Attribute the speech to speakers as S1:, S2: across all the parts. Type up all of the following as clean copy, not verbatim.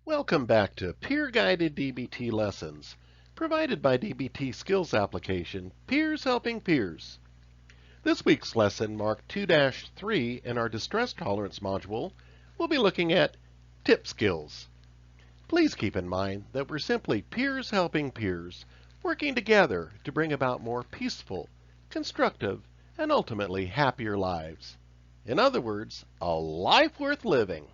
S1: Welcome back to Peer-Guided DBT Lessons, provided by DBT Skills Application, Peers Helping Peers. This week's lesson, marked 2-3 in our Distress Tolerance module, we'll be looking at TIPP skills. Please keep in mind that we're simply peers helping peers, working together to bring about more peaceful, constructive, and ultimately happier lives. In other words, a life worth living.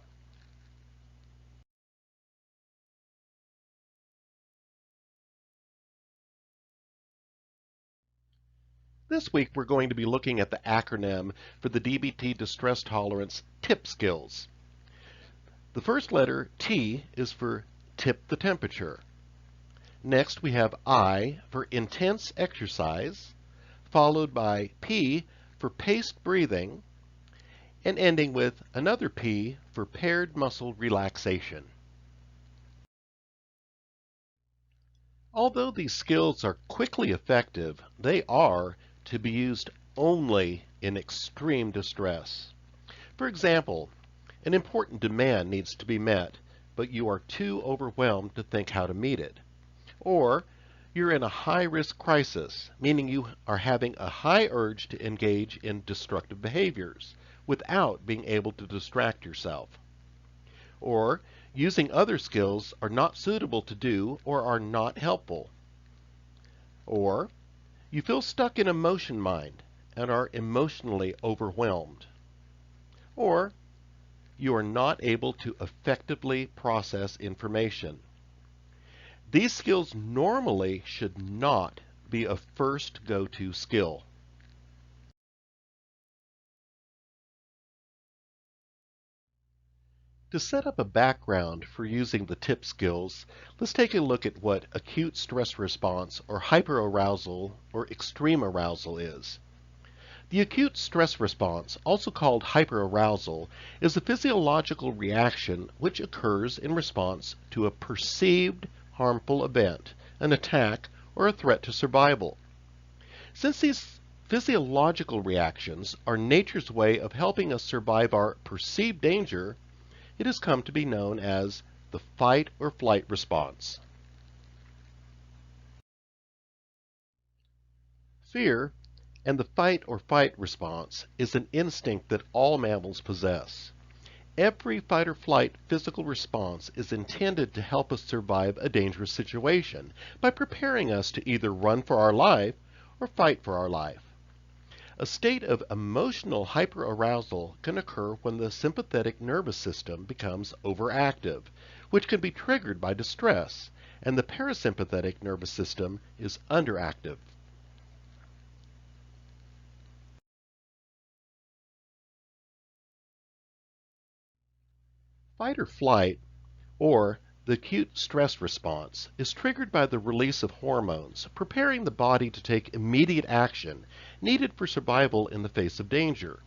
S1: This week we're going to be looking at the acronym for the DBT Distress Tolerance TIPP skills. The first letter, T, is for tip the temperature. Next we have I for intense exercise, followed by P for paced breathing, and ending with another P for paired muscle relaxation. Although these skills are quickly effective, they are to be used only in extreme distress. For example, an important demand needs to be met, but you are too overwhelmed to think how to meet it. Or you're in a high-risk crisis, meaning you are having a high urge to engage in destructive behaviors without being able to distract yourself. Or using other skills are not suitable to do or are not helpful. Or you feel stuck in emotion mind and are emotionally overwhelmed. Or you are not able to effectively process information. These skills normally should not be a first go-to skill. To set up a background for using the TIPP skills, let's take a look at what acute stress response or hyperarousal or extreme arousal is. The acute stress response, also called hyperarousal, is a physiological reaction which occurs in response to a perceived harmful event, an attack, or a threat to survival. Since these physiological reactions are nature's way of helping us survive our perceived danger, it has come to be known as the fight or flight response. Fear and the fight or fight response is an instinct that all mammals possess. Every fight or flight physical response is intended to help us survive a dangerous situation by preparing us to either run for our life or fight for our life. A state of emotional hyperarousal can occur when the sympathetic nervous system becomes overactive, which can be triggered by distress, and the parasympathetic nervous system is underactive. Fight or flight, or the acute stress response, is triggered by the release of hormones, preparing the body to take immediate action needed for survival in the face of danger.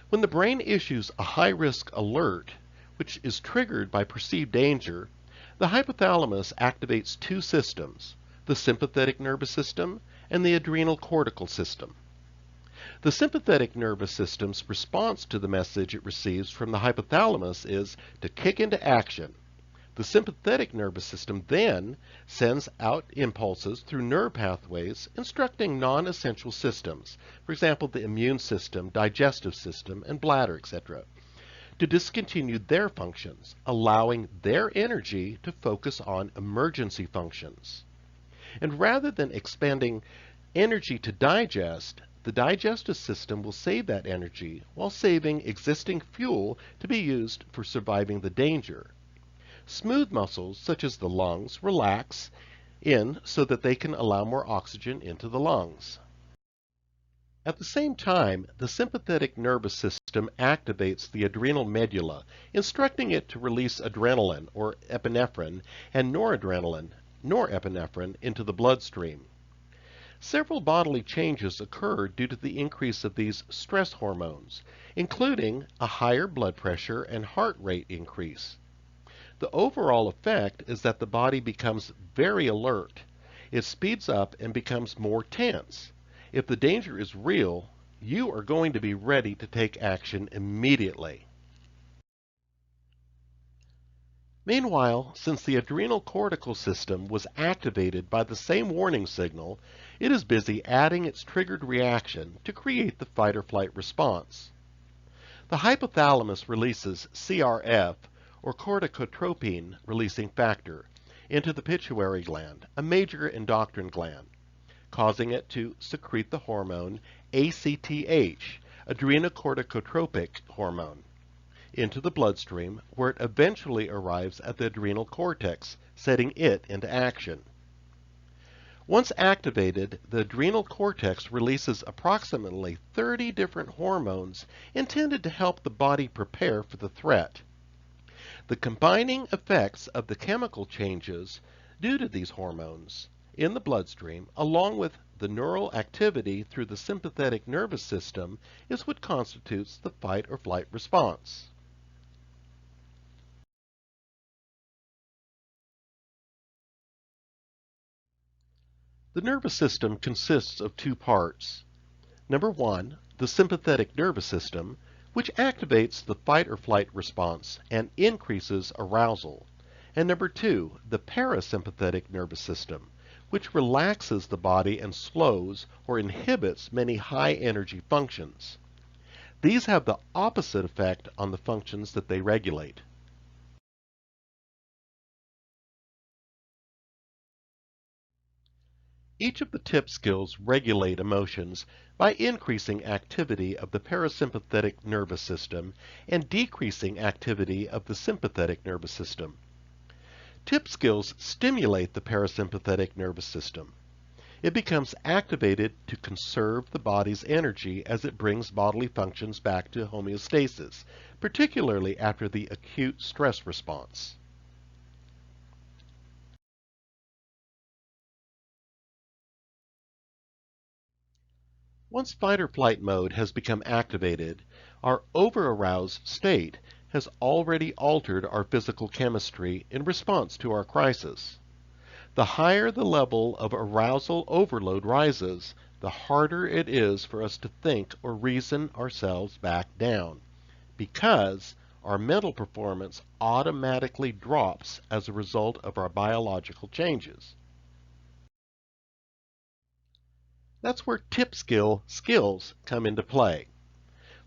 S1: When the brain issues a high-risk alert, which is triggered by perceived danger, the hypothalamus activates two systems, the sympathetic nervous system and the adrenal cortical system. The sympathetic nervous system's response to the message it receives from the hypothalamus is to kick into action. The sympathetic nervous system then sends out impulses through nerve pathways instructing non-essential systems, for example the immune system, digestive system, and bladder, etc., to discontinue their functions, allowing their energy to focus on emergency functions. And rather than expending energy to digest, the digestive system will save that energy while saving existing fuel to be used for surviving the danger. Smooth muscles, such as the lungs, relax in so that they can allow more oxygen into the lungs. At the same time, the sympathetic nervous system activates the adrenal medulla, instructing it to release adrenaline, or epinephrine, and noradrenaline, norepinephrine, into the bloodstream. Several bodily changes occur due to the increase of these stress hormones, including a higher blood pressure and heart rate increase. The overall effect is that the body becomes very alert. It speeds up and becomes more tense. If the danger is real, you are going to be ready to take action immediately. Meanwhile, since the adrenal cortical system was activated by the same warning signal, it is busy adding its triggered reaction to create the fight or flight response. The hypothalamus releases CRF, or corticotropin releasing factor, into the pituitary gland, a major endocrine gland, causing it to secrete the hormone ACTH, adrenocorticotropic hormone, into the bloodstream, where it eventually arrives at the adrenal cortex, setting it into action. Once activated, the adrenal cortex releases approximately 30 different hormones intended to help the body prepare for the threat. The combining effects of the chemical changes due to these hormones in the bloodstream, along with the neural activity through the sympathetic nervous system, is what constitutes the fight or flight response. The nervous system consists of two parts. Number one, the sympathetic nervous system, which activates the fight or flight response and increases arousal. And number two, the parasympathetic nervous system, which relaxes the body and slows or inhibits many high energy functions. These have the opposite effect on the functions that they regulate. Each of the TIPP skills regulate emotions by increasing activity of the parasympathetic nervous system and decreasing activity of the sympathetic nervous system. TIPP skills stimulate the parasympathetic nervous system. It becomes activated to conserve the body's energy as it brings bodily functions back to homeostasis, particularly after the acute stress response. Once fight or flight mode has become activated, our over-aroused state has already altered our physical chemistry in response to our crisis. The higher the level of arousal overload rises, the harder it is for us to think or reason ourselves back down, because our mental performance automatically drops as a result of our biological changes. That's where TIPP skills come into play.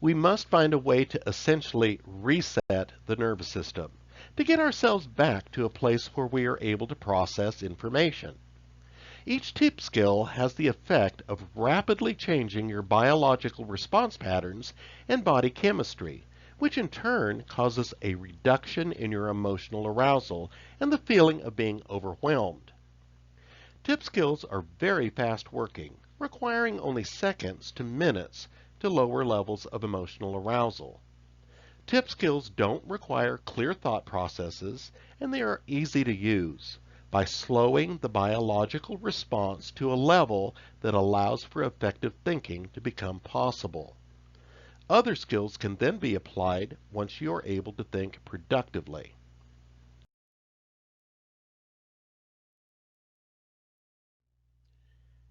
S1: We must find a way to essentially reset the nervous system, to get ourselves back to a place where we are able to process information. Each TIPP skill has the effect of rapidly changing your biological response patterns and body chemistry, which in turn causes a reduction in your emotional arousal and the feeling of being overwhelmed. TIPP skills are very fast working, requiring only seconds to minutes to lower levels of emotional arousal. TIPP skills don't require clear thought processes, and they are easy to use by slowing the biological response to a level that allows for effective thinking to become possible. Other skills can then be applied once you are able to think productively.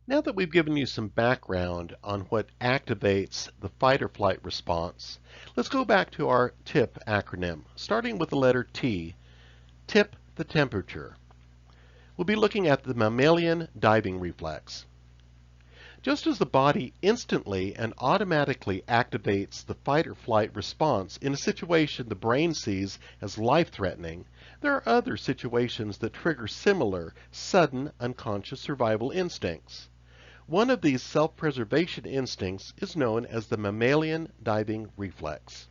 S1: Now that we've given you some background on what activates the fight or flight response, let's go back to our TIPP acronym, starting with the letter T. TIPP the temperature. We'll be looking at the mammalian diving reflex. Just as the body instantly and automatically activates the fight or flight response in a situation the brain sees as life-threatening, there are other situations that trigger similar, sudden, unconscious survival instincts. One of these self-preservation instincts is known as the mammalian diving reflex.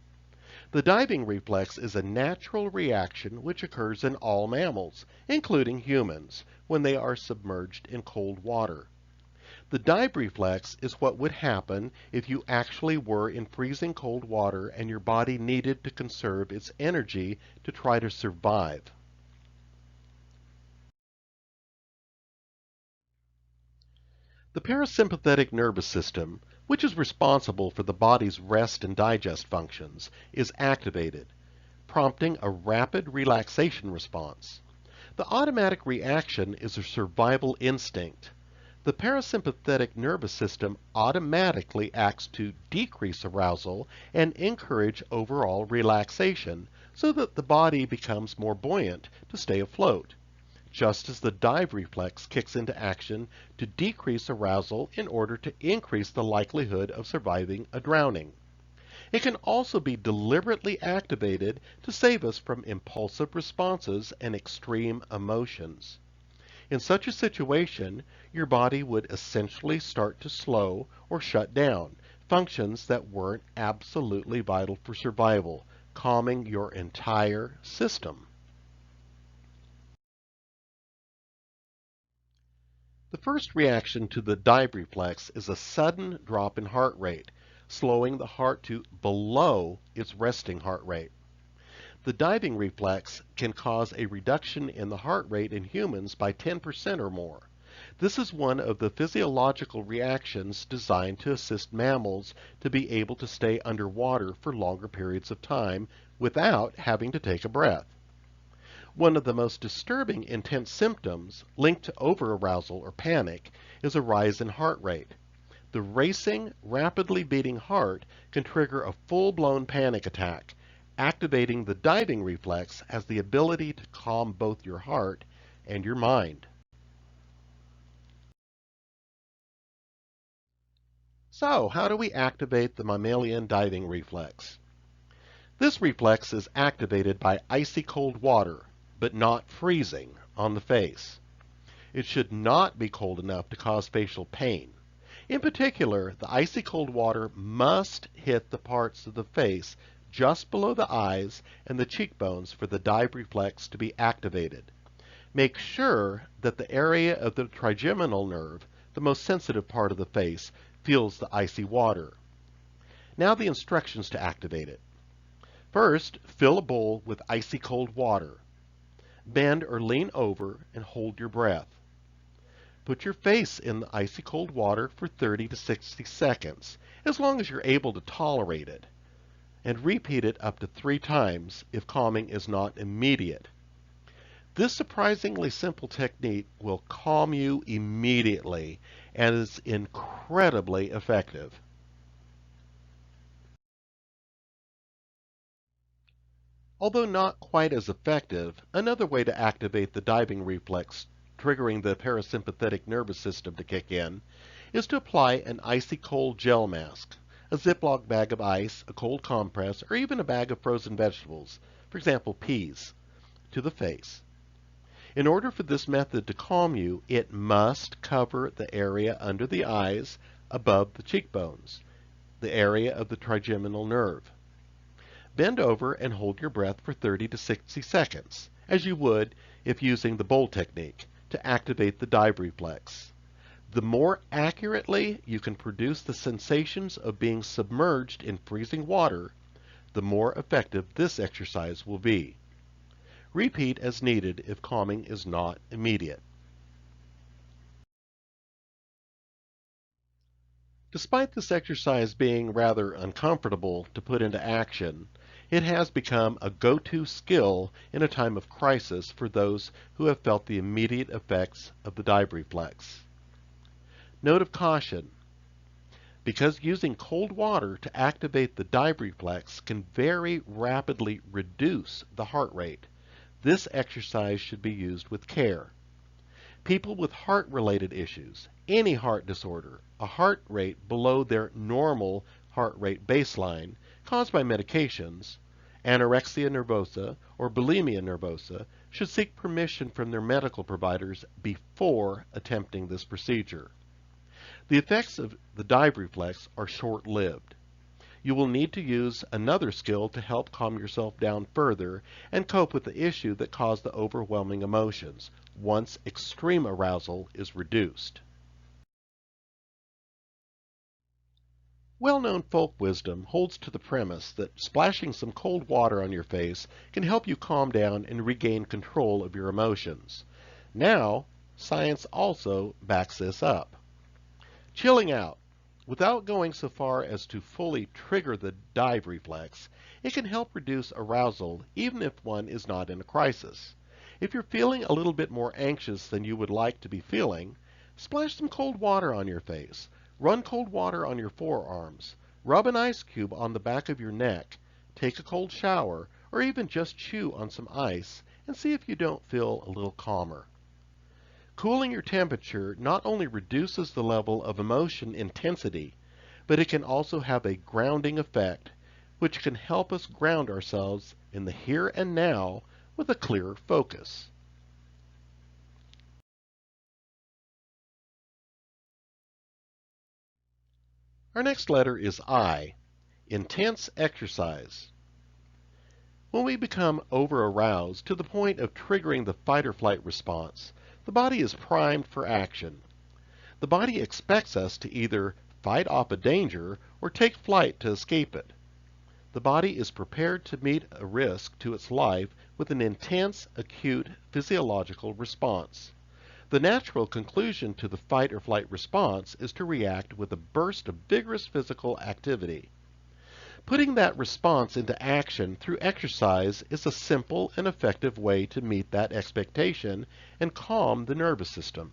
S1: The diving reflex is a natural reaction which occurs in all mammals, including humans, when they are submerged in cold water. The dive reflex is what would happen if you actually were in freezing cold water and your body needed to conserve its energy to try to survive. The parasympathetic nervous system, which is responsible for the body's rest and digest functions, is activated, prompting a rapid relaxation response. The automatic reaction is a survival instinct. The parasympathetic nervous system automatically acts to decrease arousal and encourage overall relaxation so that the body becomes more buoyant to stay afloat, just as the dive reflex kicks into action to decrease arousal in order to increase the likelihood of surviving a drowning. It can also be deliberately activated to save us from impulsive responses and extreme emotions. In such a situation, your body would essentially start to slow or shut down functions that weren't absolutely vital for survival, calming your entire system. The first reaction to the dive reflex is a sudden drop in heart rate, slowing the heart to below its resting heart rate. The diving reflex can cause a reduction in the heart rate in humans by 10% or more. This is one of the physiological reactions designed to assist mammals to be able to stay underwater for longer periods of time without having to take a breath. One of the most disturbing intense symptoms linked to overarousal or panic is a rise in heart rate. The racing, rapidly beating heart can trigger a full-blown panic attack. Activating the diving reflex has the ability to calm both your heart and your mind. So, how do we activate the mammalian diving reflex? This reflex is activated by icy cold water, but not freezing, on the face. It should not be cold enough to cause facial pain. In particular, the icy cold water must hit the parts of the face just below the eyes and the cheekbones for the dive reflex to be activated. Make sure that the area of the trigeminal nerve, the most sensitive part of the face, feels the icy water. Now the instructions to activate it. First, fill a bowl with icy cold water. Bend or lean over and hold your breath. Put your face in the icy cold water for 30 to 60 seconds, as long as you're able to tolerate it, and repeat it up to 3 times if calming is not immediate. This surprisingly simple technique will calm you immediately and is incredibly effective. Although not quite as effective, another way to activate the diving reflex, triggering the parasympathetic nervous system to kick in, is to apply an icy cold gel mask, a Ziploc bag of ice, a cold compress, or even a bag of frozen vegetables, for example peas, to the face. In order for this method to calm you, it must cover the area under the eyes, above the cheekbones, the area of the trigeminal nerve. Bend over and hold your breath for 30 to 60 seconds, as you would if using the bowl technique, to activate the dive reflex. The more accurately you can produce the sensations of being submerged in freezing water, the more effective this exercise will be. Repeat as needed if calming is not immediate. Despite this exercise being rather uncomfortable to put into action, it has become a go-to skill in a time of crisis for those who have felt the immediate effects of the dive reflex. Note of caution: because using cold water to activate the dive reflex can very rapidly reduce the heart rate, this exercise should be used with care. People with heart-related issues, any heart disorder, a heart rate below their normal heart rate baseline caused by medications, anorexia nervosa or bulimia nervosa, should seek permission from their medical providers before attempting this procedure. The effects of the dive reflex are short-lived. You will need to use another skill to help calm yourself down further and cope with the issue that caused the overwhelming emotions, once extreme arousal is reduced. Well-known folk wisdom holds to the premise that splashing some cold water on your face can help you calm down and regain control of your emotions. Now, science also backs this up. Chilling out. Without going so far as to fully trigger the dive reflex, it can help reduce arousal even if one is not in a crisis. If you're feeling a little bit more anxious than you would like to be feeling, splash some cold water on your face. Run cold water on your forearms. Rub an ice cube on the back of your neck. Take a cold shower, or even just chew on some ice and see if you don't feel a little calmer. Cooling your temperature not only reduces the level of emotion intensity, but it can also have a grounding effect, which can help us ground ourselves in the here and now with a clearer focus. Our next letter is I, intense exercise. When we become over-aroused to the point of triggering the fight or flight response, the body is primed for action. The body expects us to either fight off a danger or take flight to escape it. The body is prepared to meet a risk to its life with an intense, acute physiological response. The natural conclusion to the fight or flight response is to react with a burst of vigorous physical activity. Putting that response into action through exercise is a simple and effective way to meet that expectation and calm the nervous system.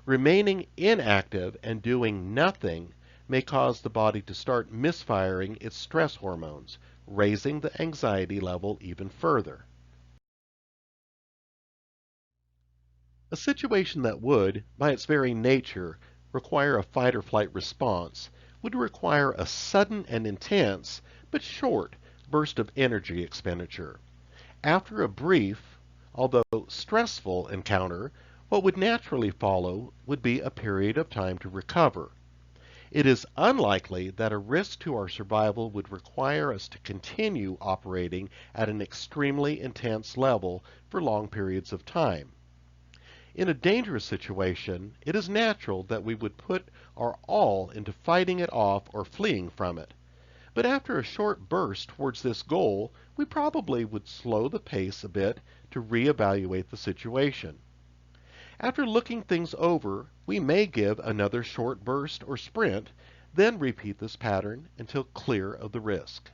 S1: Remaining inactive and doing nothing may cause the body to start misfiring its stress hormones, raising the anxiety level even further. A situation that would, by its very nature, require a fight or flight response would require a sudden and intense, but short, burst of energy expenditure. After a brief, although stressful encounter, what would naturally follow would be a period of time to recover. It is unlikely that a risk to our survival would require us to continue operating at an extremely intense level for long periods of time. In a dangerous situation, it is natural that we would put our all into fighting it off or fleeing from it. But after a short burst towards this goal, we probably would slow the pace a bit to reevaluate the situation. After looking things over, we may give another short burst or sprint, then repeat this pattern until clear of the risk.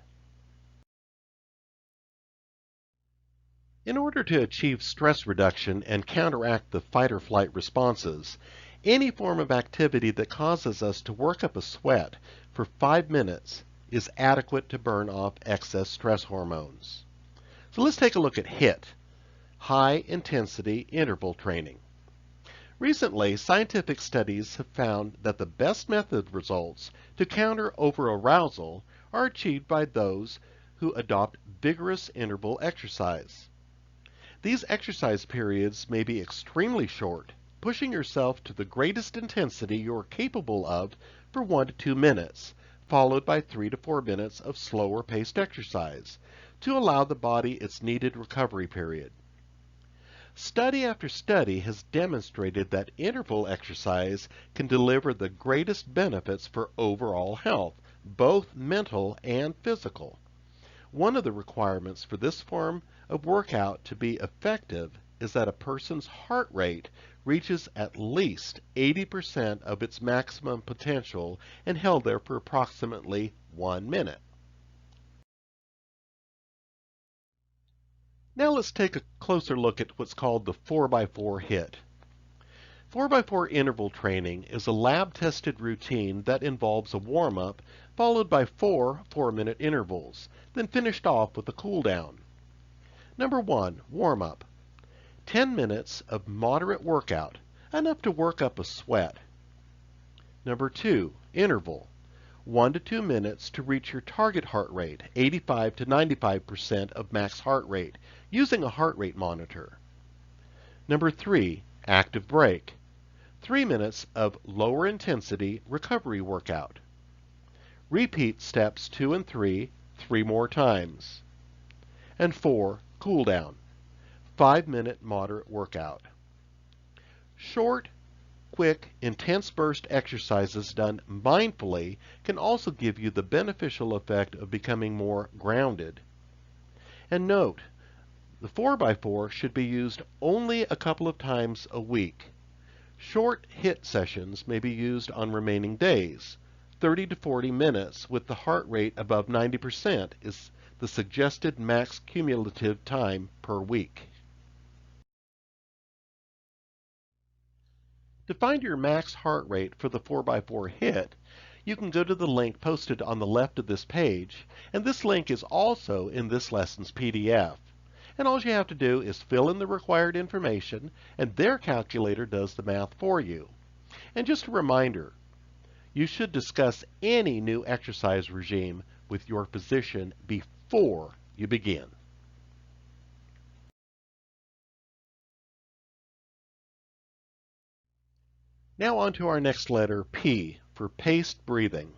S1: In order to achieve stress reduction and counteract the fight or flight responses, any form of activity that causes us to work up a sweat for 5 minutes is adequate to burn off excess stress hormones. So let's take a look at HIIT, high intensity interval training. Recently, scientific studies have found that the best method results to counter over-arousal are achieved by those who adopt vigorous interval exercise. These exercise periods may be extremely short, pushing yourself to the greatest intensity you are capable of for 1 to 2 minutes, followed by 3 to 4 minutes of slower paced exercise, to allow the body its needed recovery period. Study after study has demonstrated that interval exercise can deliver the greatest benefits for overall health, both mental and physical. One of the requirements for this form of workout to be effective is that a person's heart rate reaches at least 80% of its maximum potential and held there for approximately 1 minute. Now let's take a closer look at what's called the 4x4 HIIT. 4x4 interval training is a lab-tested routine that involves a warm-up followed by 4 4-minute intervals, then finished off with a cool-down. Number 1, warm-up. 10 minutes of moderate workout, enough to work up a sweat. Number 2, interval. 1 to 2 minutes to reach your target heart rate, 85 to 95% of max heart rate, using a heart rate monitor. Number 3, active break. 3 minutes of lower intensity recovery workout. Repeat steps 2 and 3 more times. And 4, cool down. 5-minute moderate workout. Short, quick, intense burst exercises done mindfully can also give you the beneficial effect of becoming more grounded. And note, the 4x4 should be used only a couple of times a week. Short HIIT sessions may be used on remaining days. 30 to 40 minutes with the heart rate above 90% is the suggested max cumulative time per week. To find your max heart rate for the 4x4 HIIT, you can go to the link posted on the left of this page, and this link is also in this lesson's PDF. And all you have to do is fill in the required information, and their calculator does the math for you. And just a reminder, you should discuss any new exercise regime with your physician before you begin. Now on to our next letter, P, for paced breathing.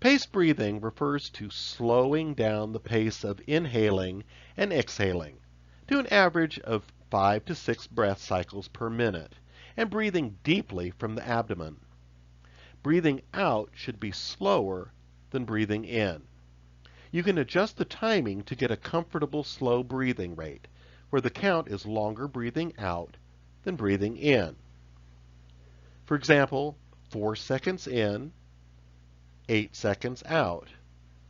S1: Paced breathing refers to slowing down the pace of inhaling and exhaling to an average of 5 to 6 breath cycles per minute, and breathing deeply from the abdomen. Breathing out should be slower than breathing in. You can adjust the timing to get a comfortable slow breathing rate, where the count is longer breathing out than breathing in. For example, 4 seconds in, 8 seconds out,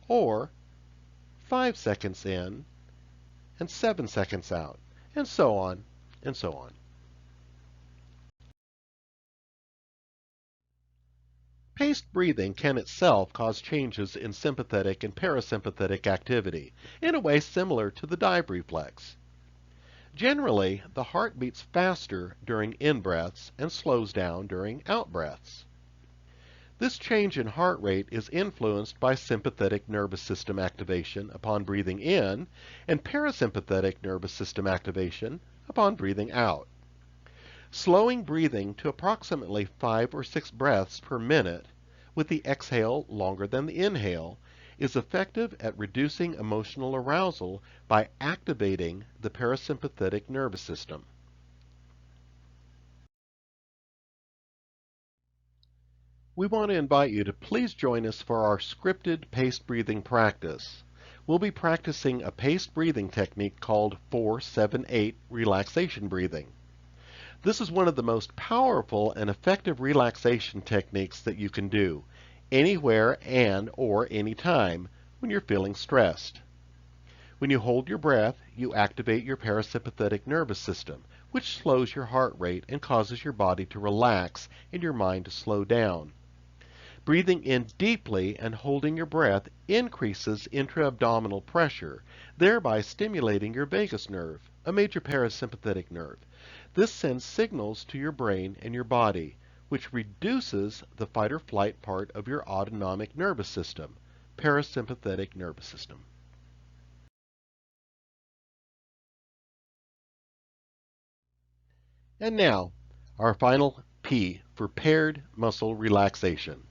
S1: or 5 seconds in and 7 seconds out, and so on and so on. Paced breathing can itself cause changes in sympathetic and parasympathetic activity in a way similar to the dive reflex. Generally, the heart beats faster during in-breaths and slows down during out-breaths. This change in heart rate is influenced by sympathetic nervous system activation upon breathing in and parasympathetic nervous system activation upon breathing out. Slowing breathing to approximately 5 or 6 breaths per minute, with the exhale longer than the inhale, is effective at reducing emotional arousal by activating the parasympathetic nervous system. We want to invite you to please join us for our scripted paced breathing practice. We'll be practicing a paced breathing technique called 4-7-8 relaxation breathing. This is one of the most powerful and effective relaxation techniques that you can do, anywhere and or anytime when you're feeling stressed. When you hold your breath, you activate your parasympathetic nervous system, which slows your heart rate and causes your body to relax and your mind to slow down. Breathing in deeply and holding your breath increases intra-abdominal pressure, thereby stimulating your vagus nerve, a major parasympathetic nerve. This sends signals to your brain and your body, which reduces the fight or flight part of your autonomic nervous system, parasympathetic nervous system. And now, our final P for paired muscle relaxation.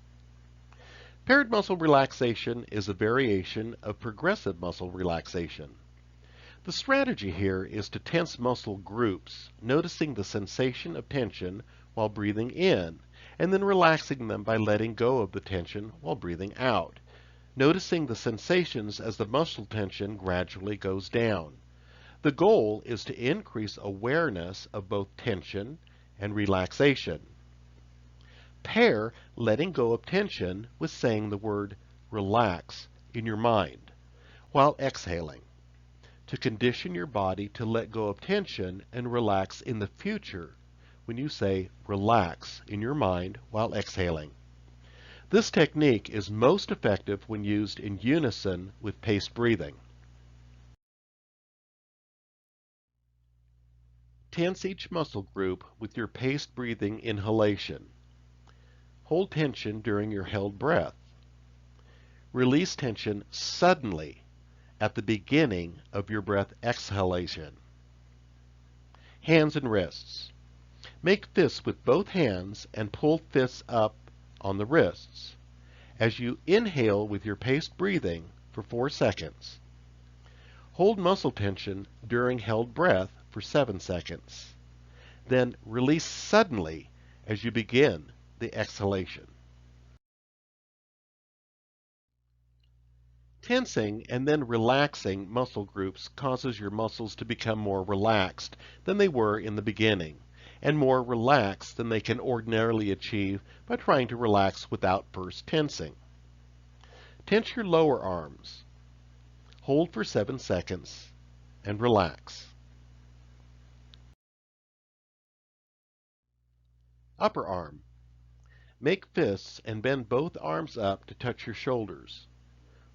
S1: Paired muscle relaxation is a variation of progressive muscle relaxation. The strategy here is to tense muscle groups, noticing the sensation of tension while breathing in, and then relaxing them by letting go of the tension while breathing out, noticing the sensations as the muscle tension gradually goes down. The goal is to increase awareness of both tension and relaxation. Pair letting go of tension with saying the word relax in your mind while exhaling, to condition your body to let go of tension and relax in the future when you say relax in your mind while exhaling. This technique is most effective when used in unison with paced breathing. Tense each muscle group with your paced breathing inhalation. Hold tension during your held breath. Release tension suddenly at the beginning of your breath exhalation. Hands and wrists. Make fists with both hands and pull fists up on the wrists as you inhale with your paced breathing for 4 seconds. Hold muscle tension during held breath for 7 seconds. Then release suddenly as you begin the exhalation. Tensing and then relaxing muscle groups causes your muscles to become more relaxed than they were in the beginning, and more relaxed than they can ordinarily achieve by trying to relax without first tensing. Tense your lower arms. Hold for 7 seconds and relax. Upper arm. Make fists and bend both arms up to touch your shoulders.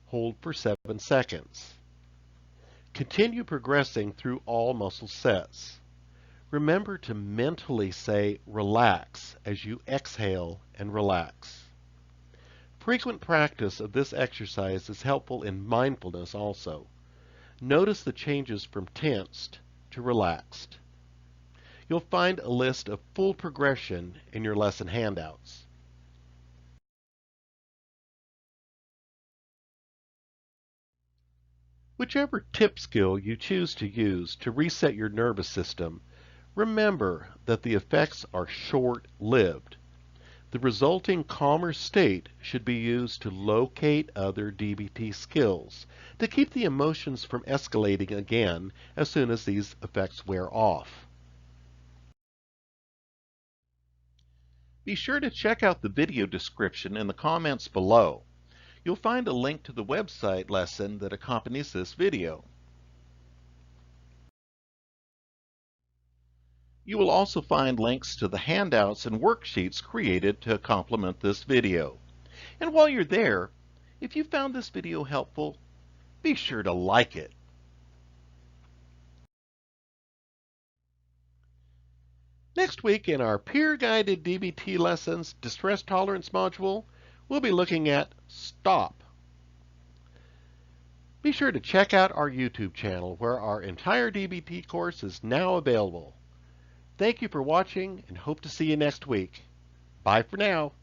S1: Hold for 7 seconds. Continue progressing through all muscle sets. Remember to mentally say relax as you exhale and relax. Frequent practice of this exercise is helpful in mindfulness also. Notice the changes from tensed to relaxed. You'll find a list of full progression in your lesson handouts. Whichever TIPP skill you choose to use to reset your nervous system, remember that the effects are short-lived. The resulting calmer state should be used to locate other DBT skills, to keep the emotions from escalating again as soon as these effects wear off. Be sure to check out the video description in the comments below. You'll find a link to the website lesson that accompanies this video. You will also find links to the handouts and worksheets created to complement this video. And while you're there, if you found this video helpful, be sure to like it. Next week in our peer-guided DBT lessons distress tolerance module, we'll be looking at stop. Be sure to check out our YouTube channel where our entire DBT course is now available. Thank you for watching and hope to see you next week. Bye for now.